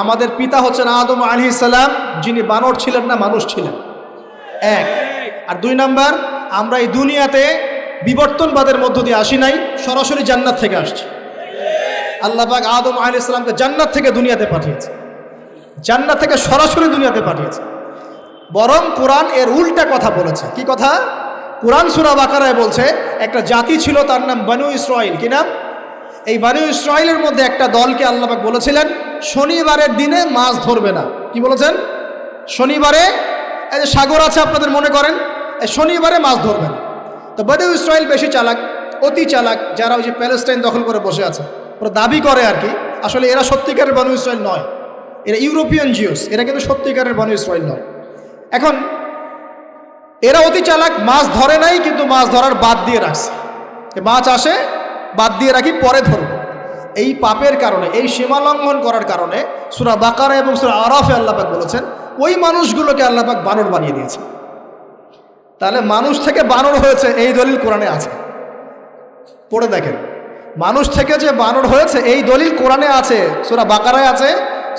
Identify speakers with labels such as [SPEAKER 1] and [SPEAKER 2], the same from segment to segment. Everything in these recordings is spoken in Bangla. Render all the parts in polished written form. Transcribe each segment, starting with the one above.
[SPEAKER 1] আমাদের পিতা হচ্ছেন আদম আলাইহিস সালাম, যিনি বানর ছিলেন না, মানুষ ছিলেন। এক। আর 2 নাম্বার, আমরা এই দুনিয়াতে বিবর্তনবাদের মধ্য দিয়ে আসি নাই, সরাসরি জান্নাত থেকে আসছি। আল্লাহ পাক আদম আলাইহিস সালামকে জান্নাত থেকে দুনিয়াতে পাঠিয়েছে, জান্নাত থেকে সরাসরি দুনিয়াতে পাঠিয়েছে। বরং কোরআন এর উল্টা কথা বলেছে। কি কথা? কোরআন সূরা বাকারায় বলছে একটা জাতি ছিল, তার নাম বনু ইসরাইল। কি নাম? এই বনু ইসরাইলের মধ্যে একটা দলকে আল্লাহ পাক বলেছিলেন শনিবারের দিনে মাছ ধরবে না। কি বলেছেন? শনিবারে, এই যে সাগর আছে আপনাদের মনে করেন, এই শনিবারে মাছ ধরবে না। তো বনু ইসরাইল বেশি চালাক, অতি চালাক, যারা ওই যে প্যালেস্টাইন দখল করে বসে আছে, ওরা দাবি করে আর কি, আসলে এরা সত্যিকারের বনু ইসরাইল নয়, এরা ইউরোপিয়ান জিউস, এরা কিন্তু সত্যিকারের বনু ইসরাইল নয়। এখন এরা অতি চালাক, মাছ ধরে নাই, কিন্তু মাছ ধরার বাদ দিয়ে রাখছে। মাছ আসে, বাদ দিয়ে রাখি, পরে ধরব। এই পাপের কারণে, এই সীমা লঙ্ঘন করার কারণে সূরা বাকারা এবং সূরা আরাফে আল্লাহ পাক বলেছেন ওই মানুষগুলোকে আল্লাহ পাক বানর বানিয়ে দিয়েছে। তাহলে মানুষ থেকে বানর হয়েছে এই দলিল কোরআনে আছে, পড়ে দেখেন। মানুষ থেকে যে বানর হয়েছে এই দলিল কোরআনে আছে, সূরা বাকারায় আছে,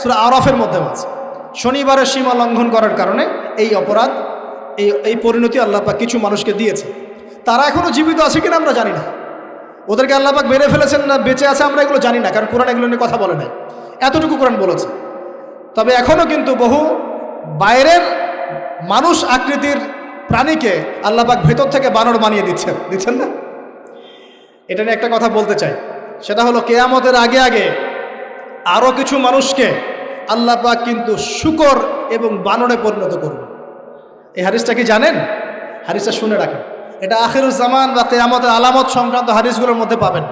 [SPEAKER 1] সূরা আরাফের মধ্যেও আছে। শনিবারের সীমা লঙ্ঘন করার কারণে এই অপরাধ, এই পরিণতি আল্লাহ পাক কিছু মানুষকে দিয়েছে। তারা এখনো জীবিত আছে কিনা আমরা জানি না, ওদেরকে আল্লাহ পাক মেরে ফেলেছেন না বেঁচে আছে আমরা এগুলো জানি না, কারণ কোরআন এগুলো নিয়ে কথা বলে নাই। এতটুকু কোরআন বলেছে। তবে এখনও কিন্তু বহু বাইরের মানুষ আকৃতির প্রাণীকে আল্লাহ পাক ভেতর থেকে বানর বানিয়ে দিচ্ছেন না। এটা নিয়ে একটা কথা বলতে চাই, সেটা হলো কিয়ামতের আগে আগে আরও কিছু মানুষকে আল্লাহ পাক কিন্তু শূকর এবং বানরে পরিণত করবে। এই হাদিসটা কি জানেন? হাদিসটা শুনে রাখেন, এটা আখিরুজ জামান বা কিয়ামতের আলামত সংক্রান্ত হাদিসগুলোর মধ্যে পাবেন।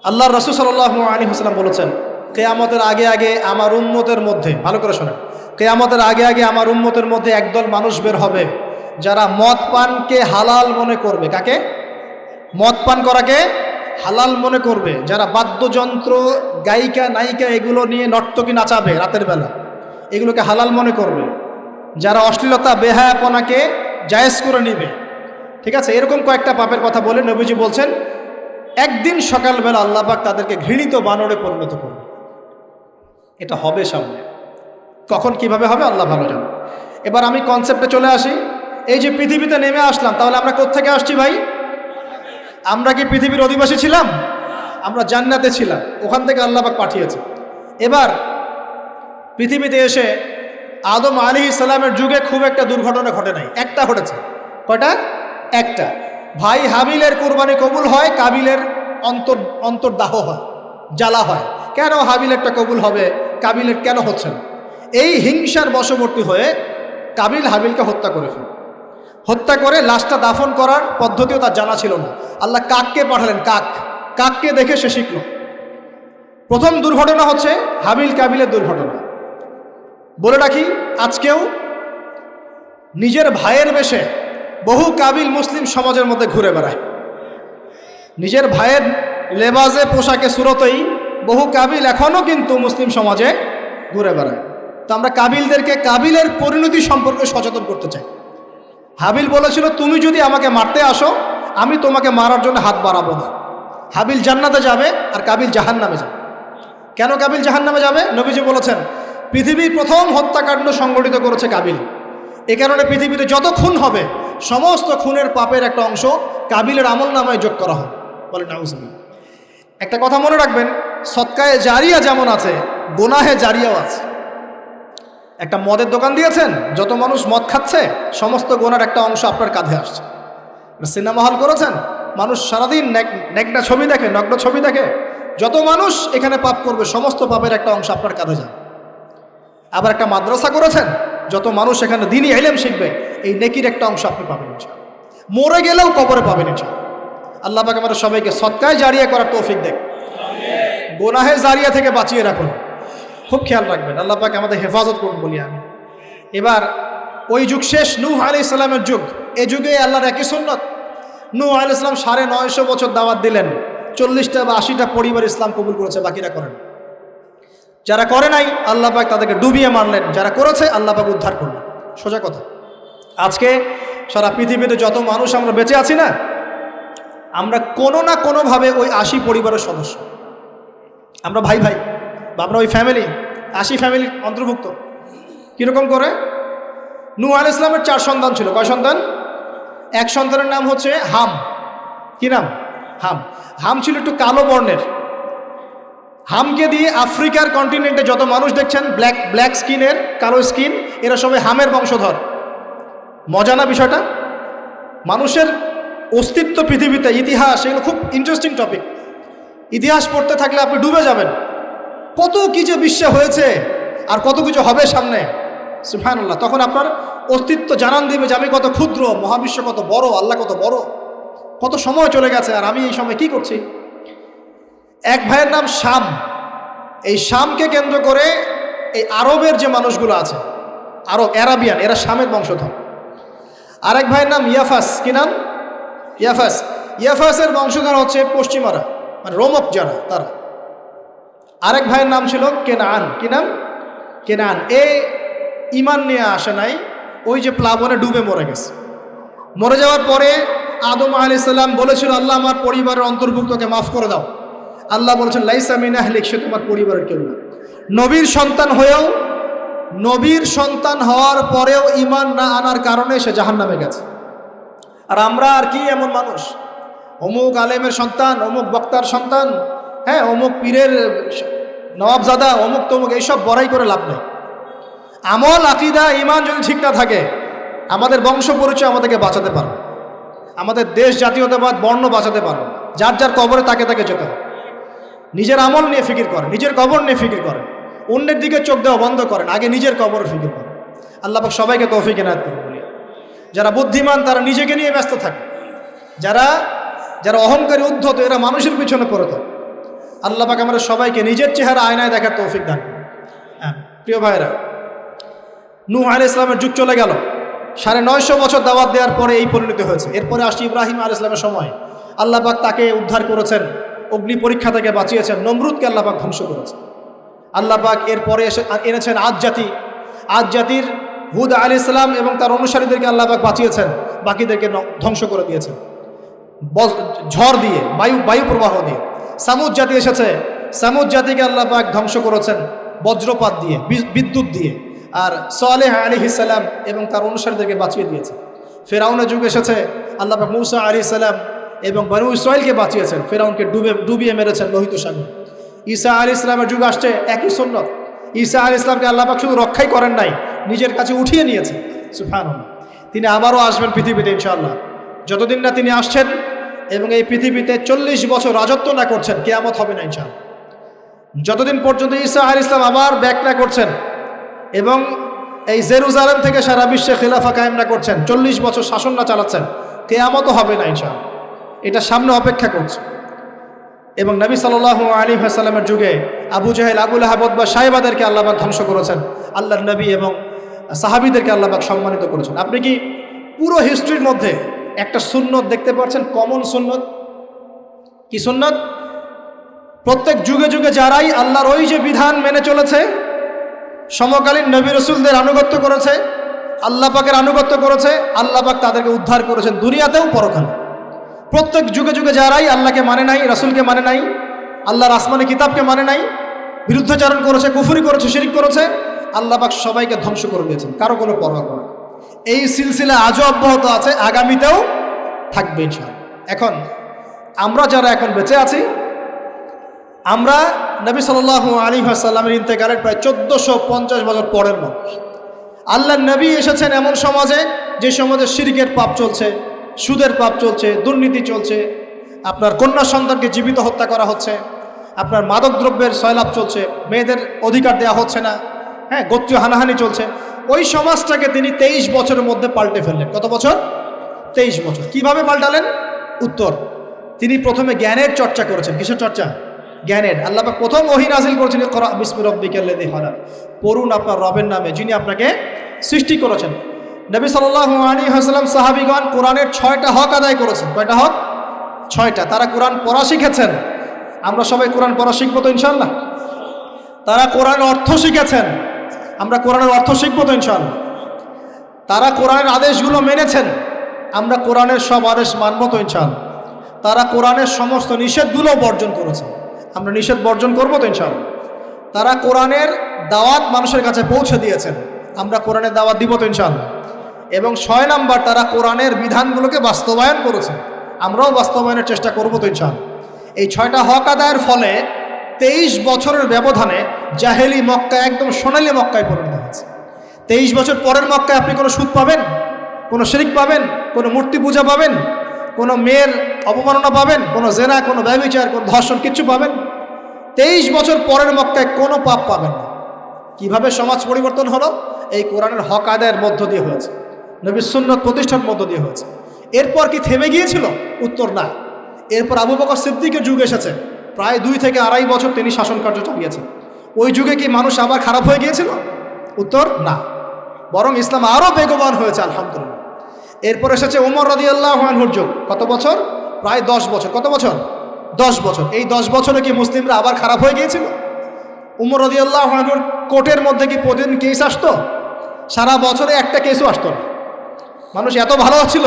[SPEAKER 1] আল্লাহর রাসূল সাল্লাল্লাহু আলাইহি ওয়াসাল্লাম বলেছেন কিয়ামতের আগে আগে আমার উম্মতের মধ্যে, ভালো করে শোনেন, কিয়ামতের আগে আগে আমার উম্মতের মধ্যে একদল মানুষ বের হবে যারা মদ পানকে হালাল মনে করবে। কাকে? মদ পান করাকে হালাল মনে করবে। যারা বাদ্যযন্ত্র, গায়িকা, নায়িকা এগুলো নিয়ে নর্তকী নাচাবে রাতের বেলা, এগুলোকে হালাল মনে করবে। যারা অশ্লীলতা, বেহায়াপনাকে জায়েজ করে নিবে। ঠিক আছে, এরকম কয়েকটা পাপের কথা বলে নবীজি বলছেন একদিন সকালবেলা আল্লাহ পাক তাদেরকে ঘৃণিত বানরে পরিণত করবে। এটা হবে সামনে, কখন কিভাবে হবে আল্লাহ ভালো জানে। এবার আমি কনসেপ্টে চলে আসি। এই যে পৃথিবীতে নেমে আসলাম, তাহলে আমরা কোত্থেকে আসছি ভাই? আমরা কি পৃথিবীর অধিবাসী ছিলাম? আমরা জান্নাতে ছিলাম, ওখান থেকে আল্লাহ পাক পাঠিয়েছে। এবার পৃথিবীতে এসে আদম আলাইহিস সালামের যুগে খুব একটা দুর্ঘটনা ঘটে নাই, একটা ঘটেছে। কয়টা? একটা। ভাই হাবিলের কুরবানি কবুল হয়, কাবিলের অন্তর্দাহ হয়, জ্বালা হয়। কেন হাবিলেরটা কবুল হবে, কাবিলের কেন হচ্ছে না? এই হিংসার বশবর্তী হয়ে কাবিল হাবিলকে হত্যা করে ফেলে। হত্যা করে লাশটা দাফন করার পদ্ধতিও তার জানা ছিল না। আল্লাহ কাককে পাঠালেন, কাককে দেখে সে শিখল। প্রথম দুর্ঘটনা হচ্ছে হাবিল কাবিলের দুর্ঘটনা। বলে রাখি, আজকেও নিজের ভাইয়ের বেশে বহু কাবিল মুসলিম সমাজের মধ্যে ঘুরে বেড়ায়। নিজের ভাইয়ের লেবাসে, পোশাকে, সুরতেই বহু কাবিল এখনও কিন্তু মুসলিম সমাজে ঘুরে বেড়ায়। তো আমরা কাবিলদেরকে কাবিলের পরিণতি সম্পর্কে সচেতন করতে চাই। হাবিল বলেছিল তুমি যদি আমাকে মারতে আসো, আমি তোমাকে মারার জন্য হাত বাড়াবো না। হাবিল জান্নাতে যাবে আর কাবিল জাহান্নামে যাবে। কেন কাবিল জাহান্নামে যাবে? নবীজি বলেছেন পৃথিবীর প্রথম হত্যাকাণ্ড সংগঠিত করেছে কাবিল। এ কারণে পৃথিবীতে যত খুন হবে সমস্ত খুনের পাপের একটা অংশ কাবিলের আমল নামায় যোগ করা হবে। বলে নাউজুবিল্লাহ। একটা কথা মনে রাখবেন, সদকায়ে জারিয়া যেমন আছে, গুনাহে জারিয়াও আছে। একটা মদের দোকান দিয়েছেন, যত মানুষ মদ খাচ্ছে সমস্ত গুনার একটা অংশ আপনার কাঁধে আসছে। সিনেমা হল করেছেন, মানুষ সারাদিন নেকড়া ছবি দেখে, নগ্ন ছবি দেখে, যত মানুষ এখানে পাপ করবে সমস্ত পাপের একটা অংশ আপনার কাঁধে যায়। আবার একটা মাদ্রাসা করেছেন, যত মানুষ এখানে দ্বীনি ইলম শিখবে এই নেকির একটা অংশ আপনি পাবেন ইনশাআল্লাহ। মরে গেলেও কবরে পাবেন ইনশাআল্লাহ। আল্লাহ পাক আমাদের সবাইকে সদকায়ে জারিয়া করার তৌফিক দেন, গুনাহে জারিয়া থেকে বাঁচিয়ে রাখুন। খুব খেয়াল রাখবেন, আল্লাহ পাক আমাদের হেফাজত করুন বলি আমি। এবার ওই যুগ শেষ, নূহ আলাইহিস সালামের যুগ। এই যুগে আল্লাহর একই সুন্নত। নূহ আলাইহিস সালাম 950 বছর দাওয়াত দিলেন, 40টা বা 80টা পরিবার ইসলাম কবুল করেছে, বাকিরা করেন। যারা করে নাই আল্লাহ পাক তাদেরকে ডুবিয়ে মারলেন, যারা করেছে আল্লাহ পাক উদ্ধার করলেন। সোজা কথা, আজকে সারা পৃথিবীতে যত মানুষ আমরা বেঁচে আছি না, আমরা কোনো না কোনোভাবে ওই 80 পরিবারের সদস্য। আমরা ভাই ভাই বা আমরা ওই ফ্যামিলি, 80 ফ্যামিলির অন্তর্ভুক্ত। কীরকম করে? নূহ আলাইহিস সালামের 4 সন্তান ছিল। কয় সন্তান? এক সন্তানের নাম হচ্ছে হাম। কি নাম? হাম। হাম ছিল একটু কালো বর্ণের। হামকে দিয়ে আফ্রিকার কন্টিনেন্টে যত মানুষ দেখছেন ব্ল্যাক স্কিনের, কালো স্কিন, এরা সবাই হামের বংশধর। মজা না বিষয়টা? মানুষের অস্তিত্ব পৃথিবীতে, ইতিহাস, এগুলো খুব ইন্টারেস্টিং টপিক। ইতিহাস পড়তে থাকলে আপনি ডুবে যাবেন। কত কি যে বিশ্বে হয়েছে আর কত কিছু হবে সামনে, সুবহানাল্লাহ। তখন আপনার অস্তিত্ব জানান দিবে যে আমি কত ক্ষুদ্র, মহাবিশ্ব কত বড়, আল্লাহ কত বড়, কত সময় চলে গেছে আর আমি এই সময় কি করছি। এক ভাইয়ের নাম শাম। এই শামকে কেন্দ্র করে এই আরবের যে মানুষগুলো আছে, আরব, অ্যারাবিয়ান, এরা শামের বংশধর। আরেক ভাইয়ের নাম ইয়াফাস। কি নাম? ইয়াফাস। ইয়াফাসের বংশধর হচ্ছে পশ্চিমারা, মানে রোমক যারা, তারা। আরেক ভাইয়ের নাম ছিল কেনান। কি নাম? কেনান। এ ইমান নিয়ে আসে নাই, ওই যে প্লাবনে ডুবে মরে গেছে। মরে যাওয়ার পরে আদম আলাইহিস সালাম বলেছিল, আল্লাহ আমার পরিবারের অন্তর্ভুক্তকে মাফ করে দাও। আল্লাহ বলেছেন, লাইসা মিন আহলিক, সে তোমার পরিবারের কেউ না। নবীর সন্তান হয়েও, নবীর সন্তান হওয়ার পরেও ইমান না আনার কারণে সে জাহান্নামে গেছে। আর আমরা আর কি এমন মানুষ, অমুক আলেমের সন্তান, অমুক বক্তার সন্তান, হ্যাঁ, অমুক পীরের নবাবজাদা, অমুক তমুক, এইসব বড়াই করে লাভ নেই। আমল, আকীদা, ইমান যদি ঠিক না থাকে, আমাদের বংশ পরিচয় আমাদেরকে বাঁচাতে পারবে, আমাদের দেশ, জাতীয়তাবাদ, বর্ণ বাঁচাতে পারবে। যার যার কবরে তাকে তাকে যেতে হবে। নিজের আমল নিয়ে ফিকির করেন, নিজের কবর নিয়ে ফিকির করেন, অন্যের দিকে চোখ দেওয়া বন্ধ করেন, আগে নিজের কবর ফিকির করেন। আল্লাহ পাক সবাইকে তৌফিক এনায়েত করুন। বলি, যারা বুদ্ধিমান তারা নিজেকে নিয়ে ব্যস্ত থাকে, যারা অহংকারী, উদ্ধত, এরা মানুষের পিছনে পড়ে থাকে। আল্লাহ পাক আমরা সবাইকে নিজের চেহারা আয়নায় দেখার তৌফিক দান করুন। হ্যাঁ প্রিয় ভাইরা, নূহ আলাইহিস সালামের যুগ চলে গেল। 950 বছর দাওয়াত দেওয়ার পরে এই পরিণতি হয়েছে। এরপরে আসছে ইব্রাহিম আলাইহিস সালামের সময়। আল্লাহ পাক তাকে উদ্ধার করেছেন, অগ্নি পরীক্ষা থেকে বাঁচিয়েছেন, নমরুদকে আল্লাহ পাক ধ্বংস করেছেন। আল্লাহ পাক এরপরে এনেছেন আদ জাতি। আদ জাতির হুদ আলাইহিস সালাম এবং তার অনুসারীদেরকে আল্লাহ পাক বাঁচিয়েছেন, বাকিদেরকে ধ্বংস করে দিয়েছেন ঝড় দিয়ে, বায়ু প্রবাহ দিয়ে। সামুদ জাতি এসেছে, সামুদ জাতিকে আল্লাহ পাক ধ্বংস করেছেন বজ্রপাত দিয়ে, বিদ্যুৎ দিয়ে। আর সালেহ আলাইহিস সালাম এবং তার অনুসারীদেরকে বাঁচিয়ে দিয়েছে। ফেরাউনের যুগ এসেছে, আল্লাহ পাক মূসা আলাইহিস সালাম এবং বনু ইসরাইলকে বাঁচিয়েছেন, ফেরাউনকে ডুবিয়ে মেরেছেন লোহিত সাগর। ঈসা আলাইহিস সালামের যুগ আসছে, একই সুন্নাত। ঈসা আলাইহিস সালামকে আল্লাহ পাক শুধু রক্ষাই করেন নাই, নিজের কাছে উঠিয়ে নিয়েছেন। সুবহানাল্লাহ। তিনি আবারও আসবেন পৃথিবীতে ইনশাআল্লাহ। যতদিন না তিনি আসছেন এবং এই পৃথিবীতে 40 বছর রাজত্ব না করছেন, কিয়ামত হবে না ইনশাআল্লাহ। যতদিন পর্যন্ত ঈসা আলাইহিস সালাম আবার ব্যাক না করছেন এবং এই জেরুজালেম থেকে সারা বিশ্বে খিলাফা কায়েম না করছেন, 40 বছর শাসন না চালাচ্ছেন, কিয়ামতও হবে না ইনশাআল্লাহ। এটা সামনে অপেক্ষা করছে। এবং নবী সাল্লাল্লাহু আলাইহি ওয়াসাল্লামের যুগে আবু জাহেল, আবু লাহাব বা সাহেবাদেরকে আল্লাহ পাক ধ্বংস করেছেন, আল্লাহর নবী এবং সাহাবীদেরকে আল্লাহ পাক সম্মানিত করেছেন। আপনি কি পুরো হিস্ট্রির মধ্যে একটা সুন্নত দেখতে পাচ্ছেন, কমন সুন্নত? কি সুন্নত? প্রত্যেক যুগে যুগে যারাই আল্লাহর ওই যে বিধান মেনে চলেছে, সমকালীন নবী রাসূলদের আনুগত্য করেছে, আল্লাহ পাকের আনুগত্য করেছে, আল্লাহ পাক তাদেরকে উদ্ধার করেছেন দুনিয়াতেও পরকালে। প্রত্যেক যুগে যুগে যারাই আল্লাহকে মানে নাই, রাসূলকে মানে নাই, আল্লাহর আসমানি কিতাবকে মানে নাই, বিরুদ্ধাচরণ করেছে, কুফরি করেছে, শিরক করেছে, আল্লাহ পাক সবাইকে ধ্বংস করে দিয়েছেন, কারো কোনো পরোয়া করে। এই সিলসিলা আজও অব্যাহত আছে, আগামীতেও থাকবে ইনশাআল্লাহ। এখন আমরা যারা এখন বেঁচে আছি, আমরা নবী সাল্লাল্লাহু আলাইহি ওয়াসাল্লামের ইন্তেকালের প্রায় 1450 বছর পরের মানুষ। আল্লাহর নবী এসেছেন এমন সমাজে, যে সমাজে শিরকের পাপ চলছে, সুদের পাপ চলছে, দুর্নীতি চলছে, আপনার কন্যা সন্তানকে জীবিত হত্যা করা হচ্ছে, আপনার মাদক দ্রব্যের সয়লাভ চলছে, মেয়েদের অধিকার দেওয়া হচ্ছে না, হ্যাঁ, গোত্রীয় হানাহানি চলছে। ওই সমাজটাকে তিনি 23 বছরের মধ্যে পাল্টে ফেললেন। কত বছর? 23 বছর। কিভাবে পাল্টালেন? উত্তর, তিনি প্রথমে জ্ঞানের চর্চা করেছেন। কিসের চর্চা? জ্ঞানের। আল্লাহ পাক প্রথম ওহী নাযিল করেছেন, ইকরা বিসমি রাব্বিকাল্লাযী খালাক, পড়ুন আপনার রবের নামে যিনি আপনাকে সৃষ্টি করেছেন। নবী সাল্লাল্লাহু আলাইহি ওয়াসাল্লাম, সাহাবীগণ কোরআনের 6টা হক আদায় করেছেন। কয়টা হক? 6টা। তারা কোরআন পড়া শিখেছেন। আমরা সবাই কোরআন পড়া শিখবো তো ইনশাআল্লাহ? তারা কোরআনের অর্থ শিখেছেন। আমরা কোরআনের অর্থ শিখবো তো ইনশাআল্লাহ? তারা কোরআনের আদেশগুলো মেনেছেন। আমরা কোরআনের সব আদেশ মানবো তো ইনশাআল্লাহ? তারা কোরআনের সমস্ত নিষেধগুলো বর্জন করেছেন। আমরা নিষেধ বর্জন করবো তো ইনশাআল্লাহ? তারা কোরআনের দাওয়াত মানুষের কাছে পৌঁছে দিয়েছেন। আমরা কোরআনের দাওয়াত দিব তো ইনশাআল্লাহ। এবং 6 নাম্বার, তারা কোরআনের বিধানগুলোকে বাস্তবায়ন করেছে। আমরাও বাস্তবায়নের চেষ্টা করব তো ইনশাআল্লাহ। এই 6টা হক আদায়ের ফলে 23 বছরের ব্যবধানে জাহেলি মক্কা একদম সোনালী মক্কায় পরিণত হয়েছে। 23 বছর পরের মক্কায় আপনি কোনো সুদ পাবেন, কোনো শিরক পাবেন, কোনো মূর্তি পূজা পাবেন, কোনো মেয়ের অপমাননা পাবেন, কোনো জেনা, কোনো ব্যভিচার, কোনো ধর্ষণ, কিচ্ছু পাবেন? 23 বছর পরের মক্কায় কোনো পাপ পাবেন না। কিভাবে সমাজ পরিবর্তন হলো? এই কোরআনের হক আদায়ের মধ্য দিয়ে হয়েছে, নবীর সুন্নাত প্রতিষ্ঠার মধ্য দিয়ে হয়েছে। এরপর কি থেমে গিয়েছিল? উত্তর না। এরপর আবু বকর সিদ্দিকের যুগ এসেছে, প্রায় 2 থেকে আড়াই বছর তিনি শাসন কার্য চালিয়েছেন। ওই যুগে কি মানুষ আবার খারাপ হয়ে গিয়েছিল? উত্তর না, বরং ইসলাম আরও বেগবান হয়েছে আলহামদুলিল্লাহ। এরপর এসেছে ওমর রাদিয়াল্লাহু আনহুর যুগ। কত বছর? প্রায় 10 বছর। কত বছর? 10 বছর। এই 10 বছরে কি মুসলিমরা আবার খারাপ হয়ে গিয়েছিল? ওমর রাদিয়াল্লাহু আনহুর কোর্টের মধ্যে কি প্রতিদিন কেস আসতো? সারা বছরে একটা কেসও আসতো না। মানুষ এত ভালো ছিল,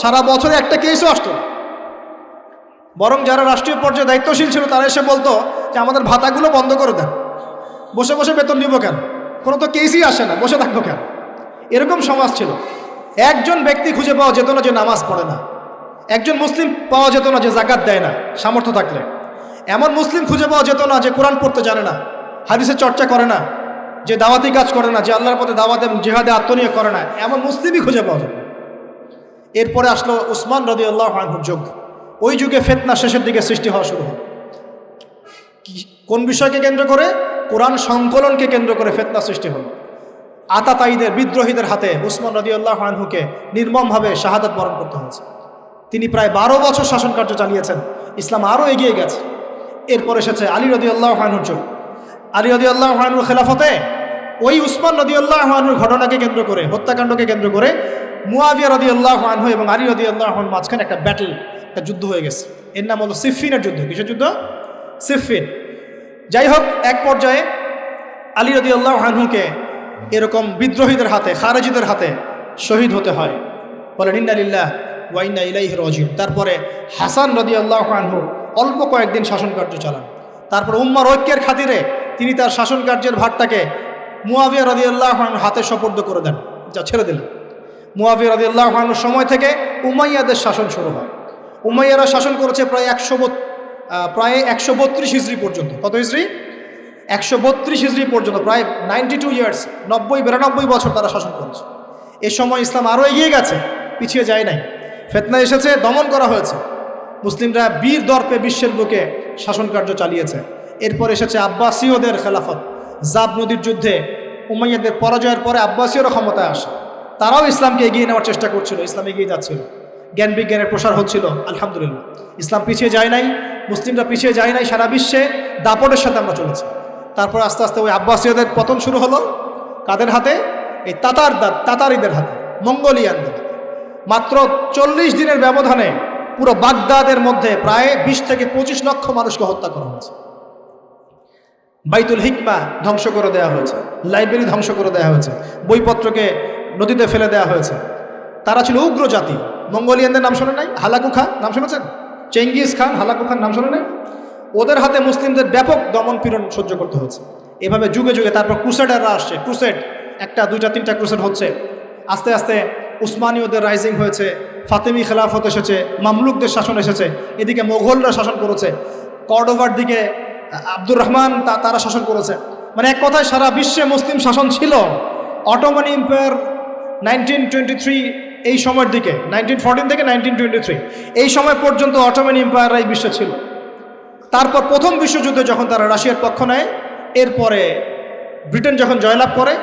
[SPEAKER 1] সারা বছরে একটা কেসও আসতো না। বরং যারা রাষ্ট্রীয় পর্যায়ে দায়িত্বশীল ছিল তারা এসে বলতো যে আমাদের ভাতাগুলো বন্ধ করে দেন, বসে বসে বেতন নিব কেন, কোনো তো কেসই আসে না, বসে থাকবো কেন? এরকম সমাজ ছিল। একজন ব্যক্তি খুঁজে পাওয়া যেত না যে নামাজ পড়ে না, একজন মুসলিম পাওয়া যেত না যে জাকাত দেয় না সামর্থ্য থাকলে, এমন মুসলিম খুঁজে পাওয়া যেত না যে কোরআন পড়তে জানে না, হাদিসের চর্চা করে না, যে দাওয়াতি কাজ করে না, যে আল্লাহর পথে দাওয়াত এবং জিহাদে আত্মনিয়োগ করে না, এমন মুসলিমই খুঁজে পাওয়া যেত। এরপরে আসলো উসমান রাদিয়াল্লাহু আনহুর যুগ। ওই যুগে ফিতনা শেষের দিকে সৃষ্টি হওয়া শুরু হল। কোন বিষয়কে কেন্দ্র করে? কোরআন সংকলনকে কেন্দ্র করে ফিতনা সৃষ্টি হল। আতাতায়ীদের, বিদ্রোহীদের হাতে উসমান রাদিয়াল্লাহু আনহুকে নির্মমভাবে শাহাদাত বরণ করতে হয়েছে। তিনি প্রায় 12 বছর শাসন কার্য চালিয়েছেন। ইসলাম আরও এগিয়ে গেছে। এরপর এসেছে আলী রাদিয়াল্লাহু আনহুর যুগ। আলী রাদিয়াল্লাহু আনহুর খেলাফতে ওই উসমান রাদিয়াল্লাহু আনহুর ঘটনাকে কেন্দ্র করে, হত্যাকাণ্ডকে কেন্দ্র করে মুয়াবিয়া রাদিয়াল্লাহু আনহু এবং আলী রাদিয়াল্লাহু আনহুর মাঝখানে একটা ব্যাটল, একটা যুদ্ধ হয়ে গেছে। এর নাম হলো সিফফিনের যুদ্ধ। কিসের যুদ্ধ? সিফফিন। যাই হোক, এক পর্যায়ে আলী রাদিয়াল্লাহু আনহুকে এরকম বিদ্রোহীদের হাতে, খারেজিদের হাতে শহীদ হতে হয়। বলেন ইন্না লিল্লাহি ওয়া ইন্না ইলাইহি রাজিউন। তারপরে হাসান রাদিয়াল্লাহু আনহু অল্প কয়েকদিন শাসন কার্য চালান। তারপর উম্মার ঐক্যের খাতিরে তিনি তার শাসন কার্যের ভারটাকে মুয়াবিয়া রাদিয়াল্লাহু আনহুর হাতে সোপর্দ করে দেন, যা ছেড়ে দিলেন। মুয়াবিয়া রাদিয়াল্লাহু আনহুর সময় থেকে উমাইয়াদের শাসন শুরু হয়। উমাইয়ারা শাসন করেছে প্রায় 132 হিজরি পর্যন্ত। কত হিজরি? 132 হিজরি পর্যন্ত, প্রায় 92 ইয়ার্স, 90-92 বছর তারা শাসন করেছে। এ সময় ইসলাম আরও এগিয়ে গেছে, পিছিয়ে যায় নাই। ফিতনা এসেছে, দমন করা হয়েছে। মুসলিমরা বীর দর্পে বিশ্বের বুকে শাসন কার্য চালিয়েছে। এরপর এসেছে আব্বাসীয়দের খেলাফত। জাব নদীর যুদ্ধে উমাইয়াদের পরাজয়ের পরে আব্বাসীয়রা ক্ষমতায় আসে। তারাও ইসলামকে এগিয়ে নেওয়ার চেষ্টা করছিল, ইসলাম এগিয়ে যাচ্ছিল, জ্ঞান বিজ্ঞানের প্রসার হচ্ছিল। আলহামদুলিল্লাহ, ইসলাম পিছিয়ে যায় নাই, মুসলিমরা পিছিয়ে যায় নাই। সারা বিশ্বে দাপটের সাথে আমরা চলেছি। তারপর আস্তে আস্তে ওই আব্বাসীয়দের পতন শুরু হলো। কাদের হাতে? এই তাতারিদের হাতে, মঙ্গোলিয়ানদের হাতে। মাত্র 40 দিনের ব্যবধানে পুরো বাগদাদের মধ্যে প্রায় 20 থেকে 25 লক্ষ মানুষকে হত্যা করা হয়েছে। বাইতুল হিকমা ধ্বংস করে দেওয়া হয়েছে, লাইব্রেরি ধ্বংস করে দেওয়া হয়েছে, বইপত্রকে নদীতে ফেলে দেওয়া হয়েছে। তারা ছিল উগ্র জাতি। মঙ্গোলিয়ানদের নাম শোনে নাই? হালাকু খান নাম শুনেছেন? চেঙ্গিস খান, হালাকু খান নাম শোনে নাই? ওদের হাতে মুসলিমদের ব্যাপক দমন পীড়ন সহ্য করতে হয়েছে। এভাবে যুগে যুগে তারপর ক্রুসেডাররা আসছে। ক্রুসেড 1টা 2টা 3টা ক্রুসেড হচ্ছে। আস্তে আস্তে উসমানীয়দের রাইজিং হয়েছে, ফাতেমি খেলাফত এসেছে, মামলুকদের শাসন এসেছে, এদিকে মোগলরা শাসন করেছে, কর্ডোভার দিকে আব্দুর রহমান তারা শাসন করেছে। মানে এক কথায় সারা বিশ্বে মুসলিম শাসন ছিল। অটোমান এম্পায়ার 1923 এই সময়ের দিকে, 1914 থেকে 1923 এই সময় পর্যন্ত অটোমান এম্পায়াররাই বিশ্বে ছিল। তারপর প্রথম বিশ্বযুদ্ধে যখন তারা রাশিয়ার পক্ষ নেয়, এরপরে ব্রিটেন যখন জয়লাভ করে,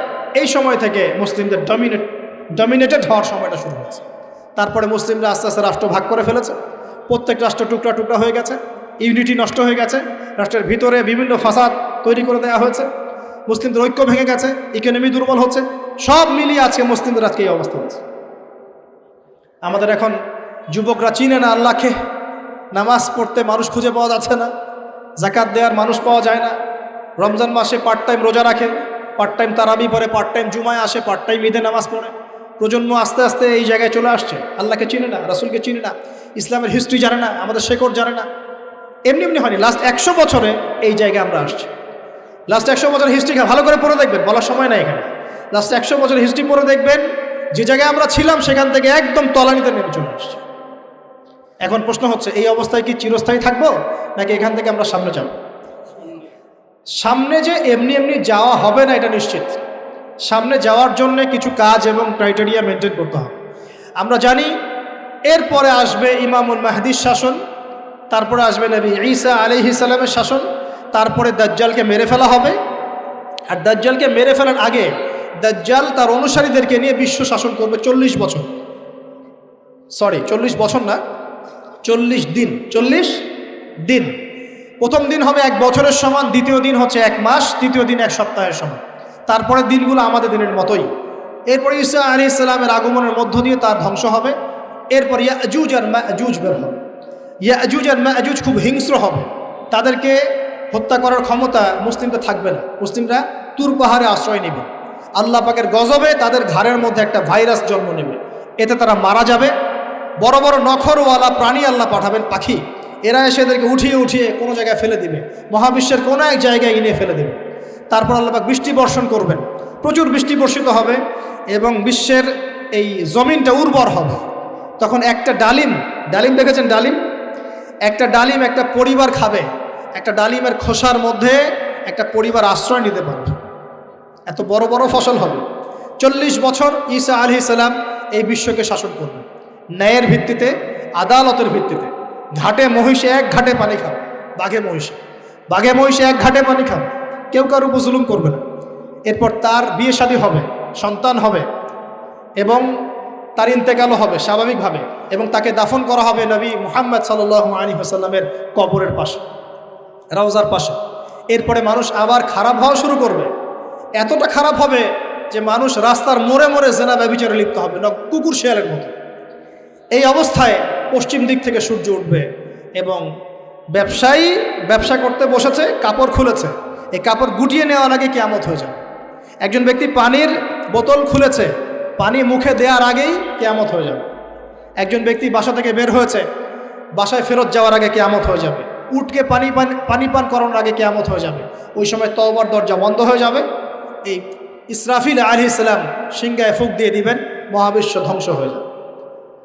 [SPEAKER 1] এই সময় থেকে মুসলিমদের ডমিনেটেড হওয়ার সময়টা শুরু হয়েছে। তারপরে মুসলিমরা আস্তে আস্তে রাষ্ট্র ভাগ করে ফেলেছে। প্রত্যেক রাষ্ট্র টুকরা টুকরা হয়ে গেছে, ইউনিটি নষ্ট হয়ে গেছে, রাষ্ট্রের ভিতরে বিভিন্ন ফাসাদ তৈরি করে দেওয়া হয়েছে, মুসলিমদের ঐক্য ভেঙে গেছে, ইকোনমি দুর্বল হচ্ছে। সব মিলিয়ে আজকে মুসলিমদের আজকে এই অবস্থা হচ্ছে। আমাদের এখন যুবকরা চিনে না আল্লাহকে, নামাজ পড়তে মানুষ খুঁজে পাওয়া যাচ্ছে না, জাকাত দেওয়ার মানুষ পাওয়া যায় না। রমজান মাসে পার্ট টাইম রোজা রাখে, পার্ট টাইম তারাবি পড়ে, পার্ট টাইম জুমায় আসে, পার্ট টাইম ঈদে নামাজ পড়ে। প্রজন্ম আস্তে আস্তে এই জায়গায় চলে আসছে। আল্লাহকে চিনে না, রাসূলকে চিনে না, ইসলামের হিস্ট্রি জানে না, আমাদের শেকড় জানে না। এমনি এমনি হয়নি, লাস্ট 100 বছরে এই জায়গায় আমরা আসছি। লাস্ট 100 বছর হিস্ট্রি ভালো করে পড়ে দেখবেন, বলার সময় নাই এখানে। লাস্ট 100 বছর হিস্ট্রি পড়ে দেখবেন যে জায়গায় আমরা ছিলাম সেখান থেকে একদম তলানিতে নেমে চলে আসছি। এখন প্রশ্ন হচ্ছে, এই অবস্থায় কি চিরস্থায়ী থাকবো, নাকি এখান থেকে আমরা সামনে যাব? সামনে যে এমনি এমনি যাওয়া হবে না এটা নিশ্চিত। সামনে যাওয়ার জন্য কিছু কাজ এবং ক্রাইটেরিয়া মেনটেন করতে হবে। আমরা জানি এরপরে আসবে ইমামুল মাহদির শাসন, তারপরে আসবে নবী ঈসা আলাইহিস সালামের শাসন, তারপরে দাজ্জালকে মেরে ফেলা হবে। আর দাজ্জালকে মেরে ফেলার আগে দাজ্জাল তার অনুসারীদেরকে নিয়ে বিশ্ব শাসন করবে 40 বছর। 40 বছর না, 40 দিন। 40 দিন। প্রথম দিন হবে 1 বছরের সমান, দ্বিতীয় দিন হচ্ছে 1 মাস, তৃতীয় দিন 1 সপ্তাহের সমান। তারপরে দিনগুলো আমাদের দিনের মতোই। এরপর ঈসা আলাইহিস সালামের আগমনের মধ্য দিয়ে তার ধ্বংস হবে। এরপর ইয়াজুজ আর মাজুজ বের হবে। ইয়াজুজ আর মাজুজ খুব হিংস্র হবে, তাদেরকে হত্যা করার ক্ষমতা মুসলিমরা থাকবে না। মুসলিমরা তুর পাহাড়ে আশ্রয় নেবে। আল্লাহ পাকের গজবে তাদের ঘাড়ের মধ্যে একটা ভাইরাস জন্ম নেবে, এতে তারা মারা যাবে। বড় বড় নখরওয়ালা প্রাণী আল্লাহ পাঠাবেন, পাখি, এরা এসে এদেরকে উঠিয়ে উঠিয়ে কোনো জায়গায় ফেলে দিবে, মহাবিশ্বের কোনো এক জায়গায় এনে ফেলে দেবে। তারপর আল্লাহ পাক বৃষ্টি বর্ষণ করবেন, প্রচুর বৃষ্টি বর্ষিত হবে এবং বিশ্বের এই জমিনটা উর্বর হবে। তখন একটা ডালিম দেখেছেন ডালিম? একটা ডালিম একটা পরিবার খাবে। একটা ডালিমের খোসার মধ্যে একটা পরিবার আশ্রয় নিতে পারবে। এত বড় বড় ফসল হবে। 40 বছর ঈসা আলাইহিস সালাম এই বিশ্বকে শাসন করবে ন্যায়ের ভিত্তিতে, আদালতের ভিত্তিতে। ঘাটে মহিষে 1 ঘাটে পানি খাবে, বাঘে মহিষে 1 ঘাটে পানি খাবে, কেউ কারো উপর জুলুম করবে না। এরপর তার বিয়ে শাদী হবে, সন্তান হবে এবং তার ইন্তেকালও হবে স্বাভাবিকভাবে, এবং তাকে দাফন করা হবে নবী মুহাম্মদ সাল্লাল্লাহু আলাইহি ওয়াসাল্লামের কবরের পাশে, রওজার পাশে। এরপরে মানুষ আবার খারাপ হওয়া শুরু করবে। এতটা খারাপ হবে যে মানুষ রাস্তার মোড়ে মোড়ে জেনা ব্যভিচারে লিপ্ত হবে, না কুকুর শেয়ালের মতো। এই অবস্থায় পশ্চিম দিক থেকে সূর্য উঠবে এবং ব্যবসায়ী ব্যবসা করতে বসেছে, কাপড় খুলেছে, এই কাপড় গুটিয়ে নেওয়ার আগে কিয়ামত হয়ে যাবে। একজন ব্যক্তি পানির বোতল খুলেছে, পানি মুখে দেওয়ার আগেই কিয়ামত হয়ে যাবে। একজন ব্যক্তি বাসা থেকে বের হয়েছে, বাসায় ফেরত যাওয়ার আগে কিয়ামত হয়ে যাবে। উটকে পানি পান করানোর আগে কিয়ামত হয়ে যাবে। ওই সময় তওবার দরজা বন্ধ হয়ে যাবে। এই ইসরাফিল আলাইহিস সালাম সিংহায় ফুঁক দিয়ে দিবেন, মহাবিশ্ব ধ্বংস হয়ে যাবে।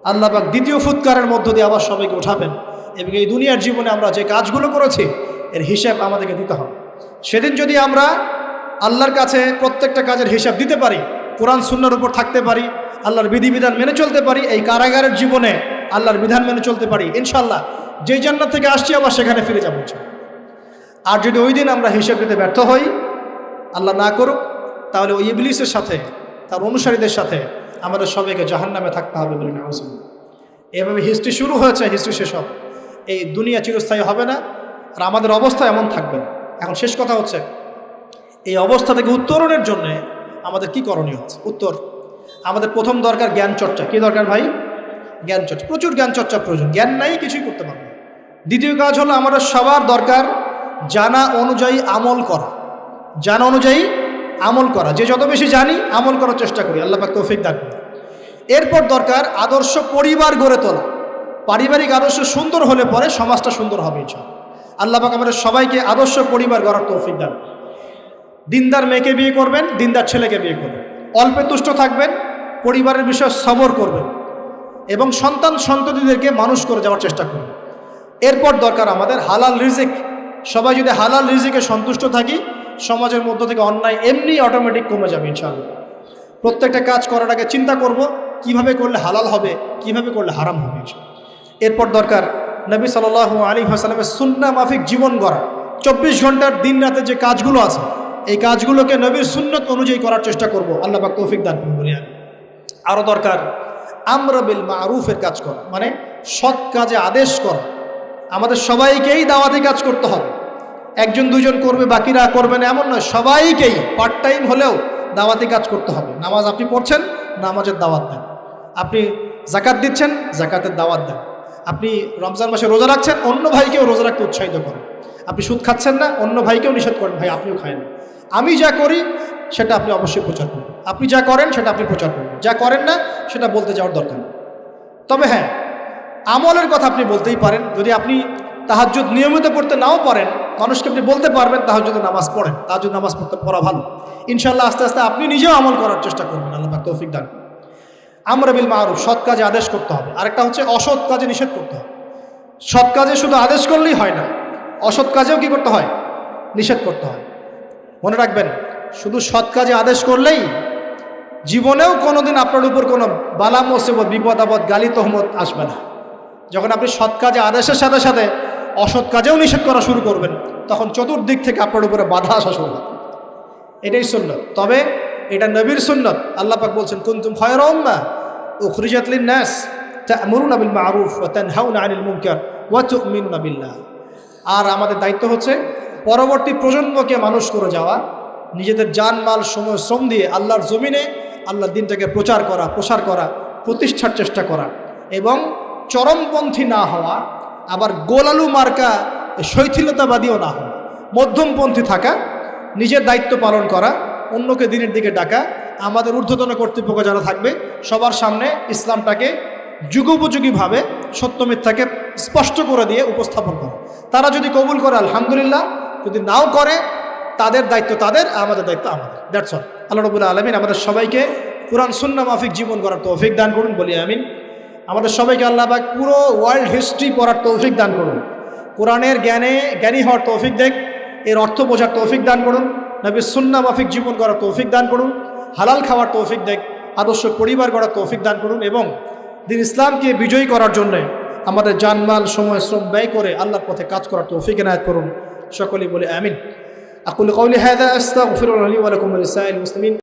[SPEAKER 1] আল্লাহ পাক দ্বিতীয় ফুৎকারের মধ্য দিয়ে আবার সবাইকে উঠাবেন এবং এই দুনিয়ার জীবনে আমরা যে কাজগুলো করেছি এর হিসাব আমাদেরকে দিতে হবে। সেদিন যদি আমরা আল্লাহর কাছে প্রত্যেকটা কাজের হিসাব দিতে পারি, কোরআন সুন্নাহর উপর থাকতে পারি, আল্লাহর বিধিবিধান মেনে চলতে পারি, এই কারাগারের জীবনে আল্লাহর বিধান মেনে চলতে পারি, ইনশাল্লাহ যেই জান্নাত থেকে আসছি আবার সেখানে ফিরে যাবো। আর যদি ওই দিন আমরা হিসাব দিতে ব্যর্থ হই, আল্লাহ না করুক, তাহলে ওই ইবলিসের সাথে, তার অনুসারীদের সাথে আমাদের সবাইকে জাহান্নামে থাকতে হবে বলে না। এভাবে হিস্ট্রি শুরু হয়েছে, হিস্ট্রি শেষ হবে। এই দুনিয়া চিরস্থায়ী হবে না, আর আমাদের অবস্থা এমন থাকবে না। এখন শেষ কথা হচ্ছে, এই অবস্থা থেকে উত্তরণের জন্য আমাদের কি করণীয় হচ্ছে? উত্তর, আমাদের প্রথম দরকার জ্ঞান চর্চা। কি দরকার ভাই? জ্ঞান চর্চা। প্রচুর জ্ঞান চর্চা প্রয়োজন, জ্ঞান নাই কিছুই করতে পারবে না। দ্বিতীয় কাজ হলো আমাদের সবার দরকার জানা অনুযায়ী আমল করা। জানা অনুযায়ী আমল করা, যে যত বেশি জানি আমল করার চেষ্টা করি, আল্লাহ পাক তৌফিক দান করুন। এরপর দরকার আদর্শ পরিবার গড়ে তোলা। পারিবারিক আদর্শ সুন্দর হলে পরে সমাজটা সুন্দর হবে ইনশাআল্লাহ। আল্লাহ পাক আমাদের সবাইকে আদর্শ পরিবার গড়ার তৌফিক দান করুন। দিনদার মেয়েকে বিয়ে করবেন, দিনদার ছেলেকে বিয়ে করবেন, অল্পে তুষ্ট থাকবেন, পরিবারের বিষয়ে সবর করবেন এবং সন্ততিদেরকে মানুষ করে যাওয়ার চেষ্টা করবেন। এরপর দরকার আমাদের হালাল রিজিক। সবাই যদি হালাল রিজিকে সন্তুষ্ট থাকি, সমাজের মধ্য থেকে অন্যায় এমনি অটোমেটিক কমে যাবে ইনশাআল্লাহ। প্রত্যেকটা কাজ করার আগে চিন্তা করব কিভাবে করলে হালাল হবে, কিভাবে করলে হারাম হবে। এরপর দরকার নবী সাল্লাল্লাহু আলাইহি ওয়াসাল্লামের সুন্নাহ মাফিক জীবন গড়া। 24 ঘন্টার দিন রাতে যে কাজগুলো আছে, এই কাজগুলোকে নবীর সুন্নত অনুযায়ী করার চেষ্টা করব, আল্লাহ পাক তৌফিক দান করুন বলি। আরও দরকার আমর বিল মারুফের কাজ করা, মানে সৎ কাজে আদেশ করা। আমাদের সবাইকেই দাওয়াতি কাজ করতে হবে। একজন দুজন করবে, বাকিরা করবে না এমন নয়, সবাইকেই পার্ট টাইম হলেও দাওয়াতি কাজ করতে হবে। নামাজ আপনি পড়ছেন, নামাজের দাওয়াত দেন। আপনি জাকাত দিচ্ছেন, জাকাতের দাওয়াত দেন। আপনি রমজান মাসে রোজা রাখছেন, অন্য ভাইকেও রোজা রাখতে উৎসাহিত করেন। আপনি সুদ খাচ্ছেন না, অন্য ভাইকেও নিষেধ করেন, ভাই আপনিও খায় না। আমি যা করি সেটা আপনি অবশ্যই প্রচার করবেন, আপনি যা করেন সেটা আপনি প্রচার করবেন, যা করেন না সেটা বলতে যাওয়ার দরকার নেই। তবে হ্যাঁ, আমলের কথা আপনি বলতেই পারেন। যদি আপনি তাহাজ্জুদ নিয়মিত পড়তে নাও পারেন, মানুষকে আপনি বলতে পারবেন তাহাজ্জুদ নামাজ পড়েন, তাহাজ্জুদ নামাজ পড়া ভালো। ইনশাআল্লাহ আস্তে আস্তে আপনি নিজেও আমল করার চেষ্টা করবেন, আল্লাহ পাক তৌফিক দান। আমর বিল মারুফ, সৎ কাজে আদেশ করতে হবে। আরেকটা হচ্ছে অসৎ কাজে নিষেধ করতে হবে। সৎ কাজে শুধু আদেশ করলেই হয় না, অসৎ কাজেও কি করতে হয়? নিষেধ করতে হয়। মনে রাখবেন, শুধু সৎ কাজে আদেশ করলেই জীবনেও কোনোদিন আপনার উপর কোনো বালা মুসিবত, বিপদ আপদ, গালি তহমত আসবে না। যখন আপনি সৎ কাজে আদেশের সাথে সাথে অসৎ কাজেও নিষেধ করা শুরু করবেন, তখন চতুর্দিক থেকে আপনার উপরে বাধা আসা শুরু হবে। এটাই সুন্নত। তবে এটা নবীর সুন্নত। আল্লাহ পাক বলছেন, কুনতুম খায়রা উম্মাহ উখরিজাত লিন-নাস তা'মুরুনা বিল মা'রুফ ওয়া তানহাউনা আনিল মুনকার ওয়া তু'মিনুনা বিল্লাহ। আর আমাদের দায়িত্ব হচ্ছে পরবর্তী প্রজন্মকে মানুষ করে যাওয়া, নিজেদের জানমাল সময় শ্রম দিয়ে আল্লাহর জমিনে আল্লাহর দিনটাকে প্রচার করা, প্রসার করা, প্রতিষ্ঠার চেষ্টা করা, এবং চরমপন্থী না হওয়া, আবার গোলালু মার্কা শৈথিলতাবাদীও না হওয়া, মধ্যমপন্থী থাকা, নিজের দায়িত্ব পালন করা, অন্যকে দিনের দিকে ডাকা, আমাদের ঊর্ধ্বতন কর্তৃপক্ষ যারা থাকবে সবার সামনে ইসলামটাকে যুগোপযোগীভাবে সত্য মিথ্যাকে স্পষ্ট করে দিয়ে উপস্থাপন করা। তারা যদি কবুল করে আলহামদুলিল্লাহ, যদি নাও করে তাদের দায়িত্ব তাদের, আমাদের দায়িত্ব আমাদের। That's all. আল্লাহ রাব্বুল আলামিন আমাদের সবাইকে কুরআন সুন্নাহ মাফিক জীবন করার তৌফিক দান করুন, বলি আমিন। আমাদের সবাইকে আল্লাহ পাক পুরো ওয়ার্ল্ড হিস্ট্রি পড়ার তৌফিক দান করুন, কোরআনের জ্ঞানী হওয়ার তৌফিক দেখ, এর অর্থ বোঝার তৌফিক দান করুন, নবীর সুন্নাহ মাফিক জীবন করার তৌফিক দান করুন, হালাল খাওয়ার তৌফিক দেখ, আদর্শ পরিবার গড়ার তৌফিক দান করুন, এবং দিন ইসলামকে বিজয়ী করার জন্য আমাদের জানমাল সময় শ্রম ব্যয় করে আল্লাহর পথে কাজ করার তৌফিক এনায়েত করুন। সকলেই বলে আমিন। আকুলু কওলি হাযা আস্তাগফিরুল্লাহ লি ওয়া লাকুম ওয়া লিসাইরিল মুসলিমিন।